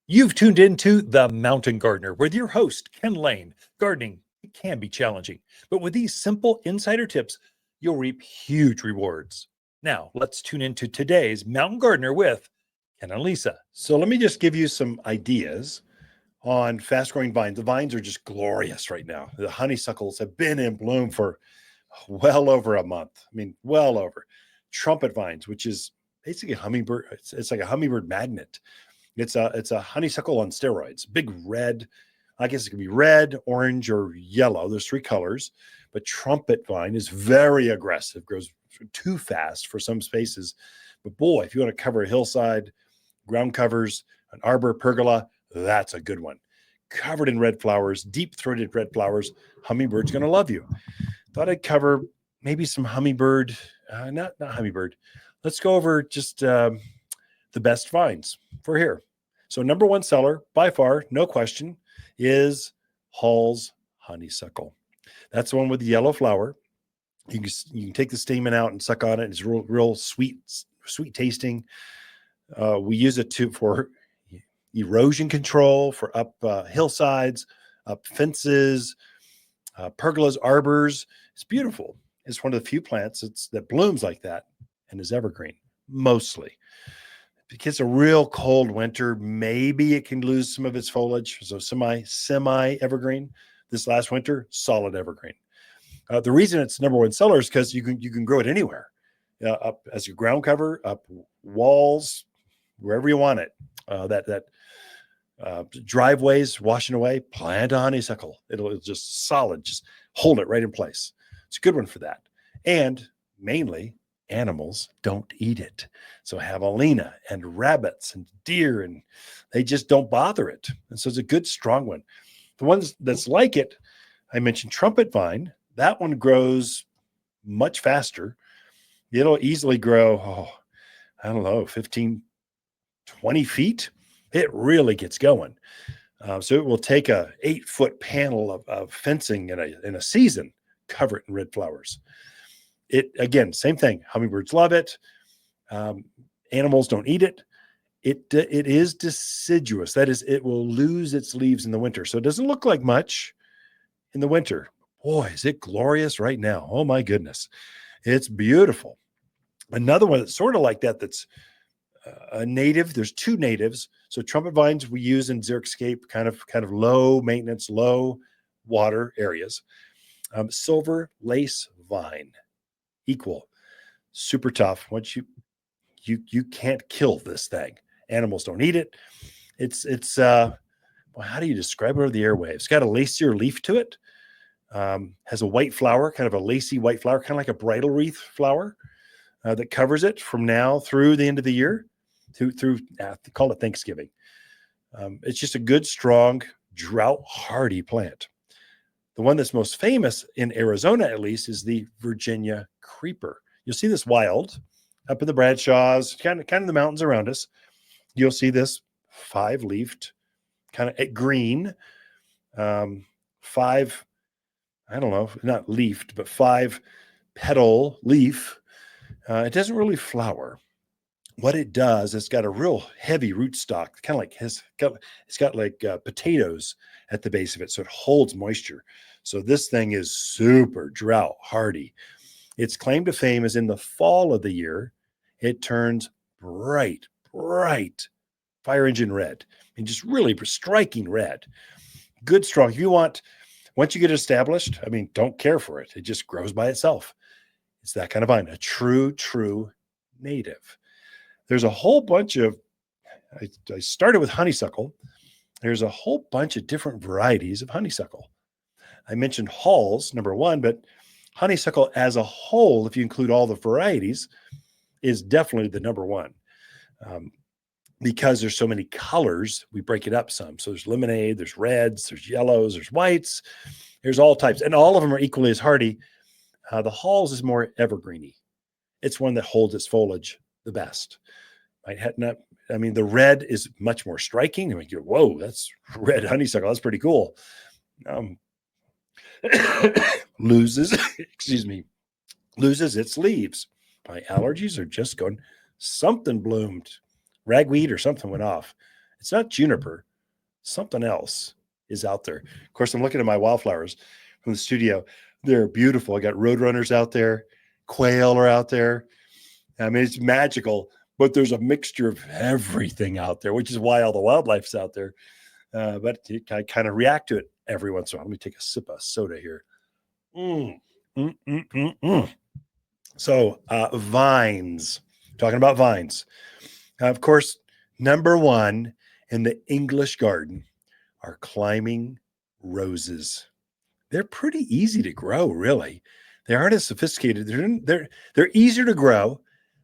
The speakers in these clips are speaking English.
You've tuned into The Mountain Gardener with your host, Ken Lain. Gardening it can be challenging, but with these simple insider tips, you'll reap huge rewards. Now, let's tune into today's Mountain Gardener with Ken and Lisa. So let me just give you some ideas on fast growing vines. The vines are just glorious right now. The honeysuckles have been in bloom for well over a month. I mean, well over. Trumpet vines, which is basically a hummingbird. It's like a hummingbird magnet. It's a honeysuckle on steroids. Big red. I guess it could be red, orange, or yellow. There's three colors. But trumpet vine is very aggressive. Grows too fast for some spaces. But boy, if you want to cover a hillside, ground covers, an arbor, pergola, that's a good one. Covered in red flowers, deep-throated red flowers. Hummingbird's going to love you. Thought I'd cover maybe some hummingbird, not hummingbird. Let's go over just the best vines for here. So number one seller, by far, no question, is Hall's honeysuckle. That's the one with the yellow flower. You can take the stamen out and suck on it. It's real sweet tasting. We use it for erosion control, for up hillsides, up fences, pergolas, arbors. It's beautiful. It's one of the few plants that blooms like that and is evergreen, mostly. If it gets a real cold winter, maybe it can lose some of its foliage. So semi evergreen. This last winter, solid evergreen. The reason it's number one seller is because you can grow it anywhere, up as your ground cover, up walls, wherever you want it. Driveways washing away, plant a honeysuckle. It'll just solid, just hold it right in place. It's a good one for that. And mainly, animals don't eat it. So javelina and rabbits and deer, and they just don't bother it. And so it's a good, strong one. The ones that's like it, I mentioned trumpet vine. That one grows much faster. It'll easily grow, 15, 20 feet. It really gets going. So it will take a 8-foot panel of fencing in a season, cover it in red flowers. It, again, same thing. Hummingbirds love it. Animals don't eat it. It is deciduous. That is, it will lose its leaves in the winter. So it doesn't look like much in the winter. Boy, is it glorious right now. Oh, my goodness. It's beautiful. Another one that's sort of like that, that's a native. There's two natives. So trumpet vines we use in xeriscape, kind of low maintenance, low water areas. Silver lace vine, equal, super tough. Once you can't kill this thing. Animals don't eat it. It's well, how do you describe it over the airwaves? It's got a lacier leaf to it. Has a white flower, kind of a lacy white flower, kind of like a bridal wreath flower that covers it from now through the end of the year, through call it Thanksgiving. It's just a good, strong, drought-hardy plant. The one that's most famous in Arizona, at least, is the Virginia creeper. You'll see this wild up in the Bradshaws, kind of the mountains around us. You'll see this 5-leafed, kind of green, 5, I don't know, not leafed, but 5-petal leaf. It doesn't really flower. What it does, it's got a real heavy rootstock, kind of like it's got like potatoes at the base of it, so it holds moisture. So this thing is super drought hardy. Its claim to fame is in the fall of the year, it turns bright fire engine red, and just really striking red. Good, strong. If you want, once you get established, I mean, don't care for it. It just grows by itself. It's that kind of vine, a true native. There's a whole bunch of, I started with honeysuckle. There's a whole bunch of different varieties of honeysuckle. I mentioned Hall's, number one, but honeysuckle as a whole, if you include all the varieties, is definitely the number one. Because there's so many colors, we break it up some. So there's lemonade, there's reds, there's yellows, there's whites, there's all types. And all of them are equally as hardy. The Hall's is more evergreeny. It's one that holds its foliage the best. The red is much more striking. I mean, whoa, that's red honeysuckle. That's pretty cool. Loses its leaves. My allergies are just going, something bloomed. Ragweed or something went off. It's not juniper. Something else is out there. Of course, I'm looking at my wildflowers from the studio. They're beautiful. I got roadrunners out there. Quail are out there. I mean, it's magical, but there's a mixture of everything out there, which is why all the wildlife's out there. But I kind of react to it every once in a while. Let me take a sip of soda here. Mm, mm, mm, mm, mm. So, vines, talking about vines. Of course, number one in the English garden are climbing roses. They're pretty easy to grow, really. They aren't as sophisticated. They're easier to grow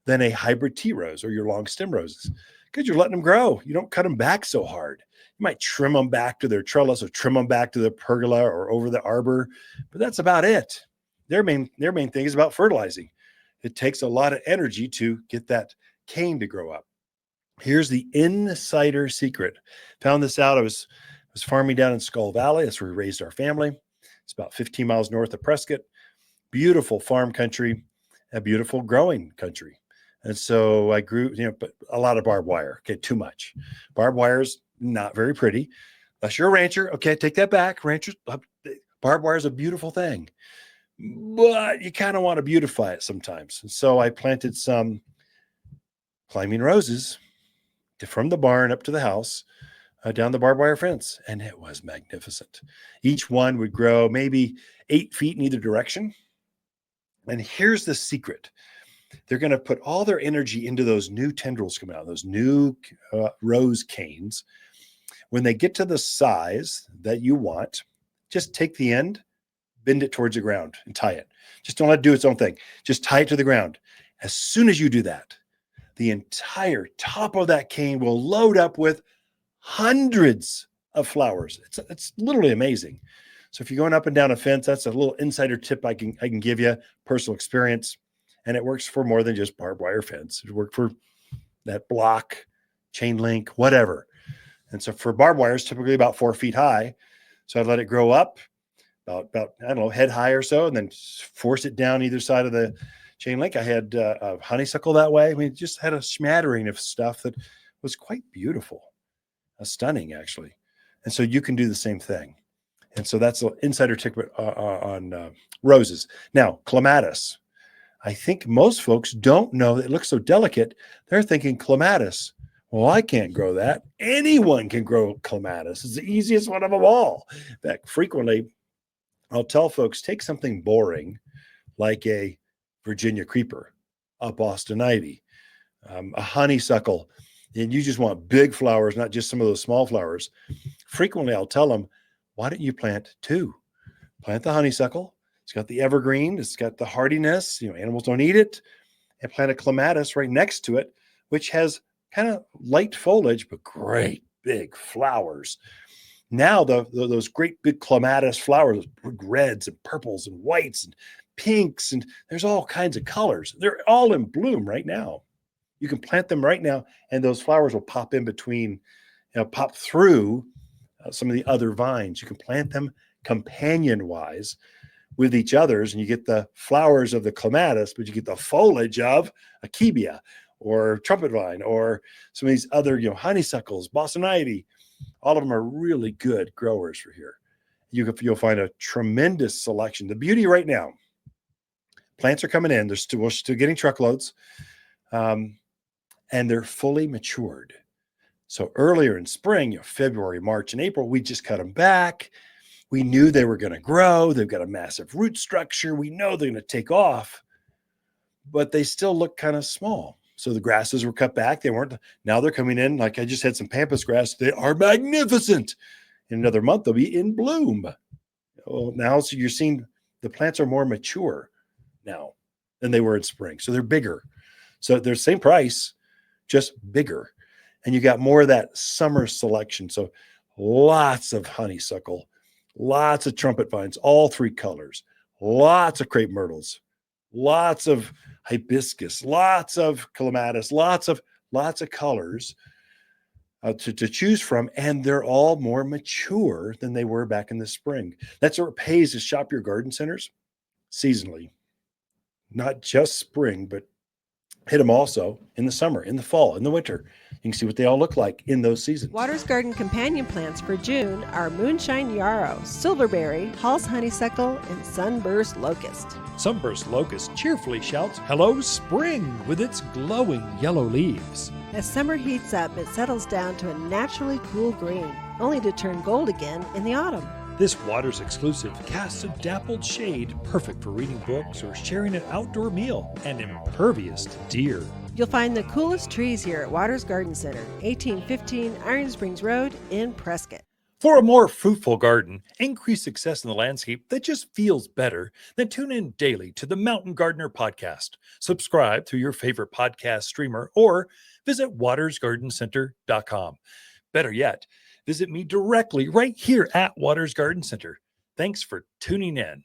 than a hybrid tea rose or your long stem roses because you're letting them grow. You don't cut them back so hard. You might trim them back to their trellis or trim them back to the pergola or over the arbor, but that's about it. Their main thing is about fertilizing. It takes a lot of energy to get that cane to grow up. Here's the insider secret. Found this out. I was farming down in Skull Valley. That's where we raised our family. It's about 15 miles north of Prescott. Beautiful farm country, a beautiful growing country. And so I grew, but a lot of barbed wire. Okay, too much. Barbed wire's not very pretty. Unless you're a rancher, okay, take that back. Ranchers, barbed wire is a beautiful thing, but you kind of want to beautify it sometimes. And so I planted some climbing roses from the barn up to the house, down the barbed wire fence, and it was magnificent. Each one would grow maybe 8 feet in either direction. And here's the secret. They're going to put all their energy into those new tendrils coming out, those new rose canes. When they get to the size that you want, just take the end, bend it towards the ground, and tie it. Just don't let it do its own thing. Just tie it to the ground. As soon as you do that, the entire top of that cane will load up with hundreds of flowers. It's literally amazing. So if you're going up and down a fence, that's a little insider tip I can give you, personal experience. And it works for more than just barbed wire fence. It worked for that block, chain link, whatever. And so for barbed wire, it's typically about 4 feet high. So I'd let it grow up about I don't know, head high or so, and then force it down either side of the chain link. I had a honeysuckle that way. I mean, it just had a smattering of stuff that was quite beautiful, stunning actually. And so you can do the same thing. And so that's an insider tip on roses. Now, clematis. I think most folks don't know that it looks so delicate. They're thinking clematis. Well, I can't grow that. Anyone can grow clematis. It's the easiest one of them all. In fact, frequently, I'll tell folks, take something boring like a Virginia creeper, a Boston ivy, a honeysuckle, and you just want big flowers, not just some of those small flowers. Frequently, I'll tell them, why don't you plant two? Plant the honeysuckle. It's got the evergreen. It's got the hardiness. Animals don't eat it. And plant a clematis right next to it, which has kind of light foliage, but great big flowers. Now, those great big clematis flowers, reds and purples and whites and pinks, and there's all kinds of colors. They're all in bloom right now. You can plant them right now, and those flowers will pop in between, pop through some of the other vines. You can plant them companion-wise with each other's, and you get the flowers of the clematis, but you get the foliage of akebia or trumpet vine or some of these other, honeysuckles, Boston ivy. All of them are really good growers for here. You'll find a tremendous selection. The beauty right now, plants are coming in. We're still getting truckloads, and they're fully matured. So earlier in spring, February, March, and April, we just cut them back. We knew they were going to grow. They've got a massive root structure. We know they're going to take off, but they still look kind of small. So the grasses were cut back. They weren't. Now they're coming in. Like I just had some pampas grass. They are magnificent. In another month, they'll be in bloom. Well, now, so you're seeing the plants are more mature now than they were in spring. So they're bigger. So they're the same price, just bigger. And you got more of that summer selection. So lots of honeysuckle, lots of trumpet vines, all three colors, lots of crepe myrtles, lots of hibiscus, lots of clematis, lots of colors to choose from. And they're all more mature than they were back in the spring. That's what it pays to shop your garden centers seasonally, not just spring, but Hit them also in the summer, in the fall, in the winter. You can see what they all look like in those seasons. Waters Garden companion plants for June are moonshine yarrow, silverberry, Hall's honeysuckle, and sunburst locust. Sunburst locust cheerfully shouts, "Hello, spring," with its glowing yellow leaves. As summer heats up, it settles down to a naturally cool green, only to turn gold again in the autumn. This Waters exclusive casts a dappled shade, perfect for reading books or sharing an outdoor meal, and impervious to deer. You'll find the coolest trees here at Waters Garden Center, 1815 Iron Springs Road in Prescott. For a more fruitful garden, increase success in the landscape that just feels better, then tune in daily to the Mountain Gardener podcast. Subscribe through your favorite podcast streamer or visit watersgardencenter.com. Better yet, visit me directly right here at Waters Garden Center. Thanks for tuning in.